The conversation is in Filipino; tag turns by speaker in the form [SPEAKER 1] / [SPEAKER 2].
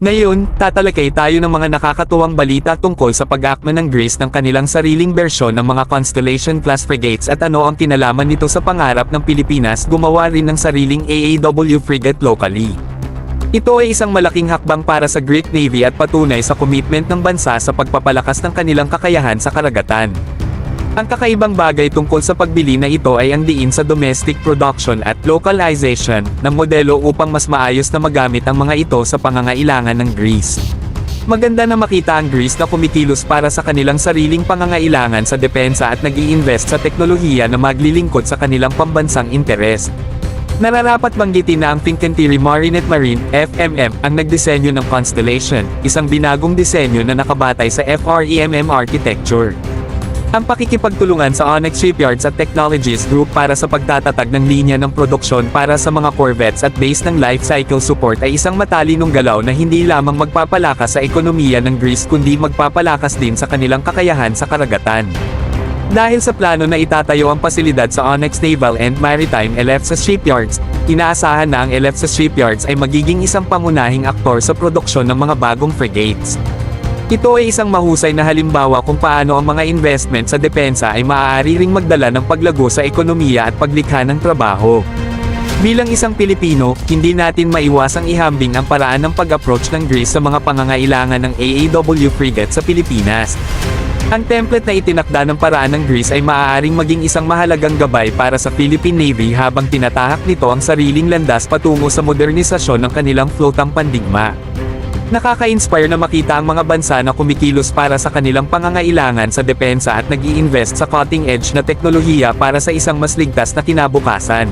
[SPEAKER 1] Ngayon, tatalakay tayo ng mga nakakatuwang balita tungkol sa pag-aakma ng Greece ng kanilang sariling bersyon ng mga Constellation-class frigates at ano ang kinalaman nito sa pangarap ng Pilipinas gumawa rin ng sariling AAW frigate locally. Ito ay isang malaking hakbang para sa Greek Navy at patunay sa commitment ng bansa sa pagpapalakas ng kanilang kakayahan sa karagatan. Ang kakaibang bagay tungkol sa pagbili na ito ay ang diin sa domestic production at localization ng modelo upang mas maayos na magamit ang mga ito sa pangangailangan ng Greece. Maganda na makita ang Greece na kumikilos para sa kanilang sariling pangangailangan sa depensa at nag-i-invest sa teknolohiya na maglilingkod sa kanilang pambansang interes. Nararapat banggitin na ang Fincantieri Marinette Marine, FMM, ang nagdisenyo ng Constellation, isang binagong disenyo na nakabatay sa FREMM architecture. Ang pakikipagtulungan sa Onyx Shipyards at Technologies Group para sa pagtatatag ng linya ng produksyon para sa mga corvettes at base ng life cycle support ay isang matalinong galaw na hindi lamang magpapalakas sa ekonomiya ng Greece kundi magpapalakas din sa kanilang kakayahan sa karagatan. Dahil sa plano na itatayo ang pasilidad sa Onyx Naval and Maritime ELEFSA Shipyards, inaasahan na ang ELEFSA Shipyards ay magiging isang pangunahing aktor sa produksyon ng mga bagong frigates. Ito ay isang mahusay na halimbawa kung paano ang mga investment sa depensa ay maaari ring magdala ng paglago sa ekonomiya at paglikha ng trabaho. Bilang isang Pilipino, hindi natin maiwasang ihambing ang paraan ng pag-approach ng Greece sa mga pangangailangan ng AAW frigate sa Pilipinas. Ang template na itinakda ng paraan ng Greece ay maaaring maging isang mahalagang gabay para sa Philippine Navy habang tinatahak nito ang sariling landas patungo sa modernisasyon ng kanilang flotang pandigma. Nakaka-inspire na makita ang mga bansa na kumikilos para sa kanilang pangangailangan sa depensa at nag-i-invest sa cutting-edge na teknolohiya para sa isang mas ligtas na kinabukasan.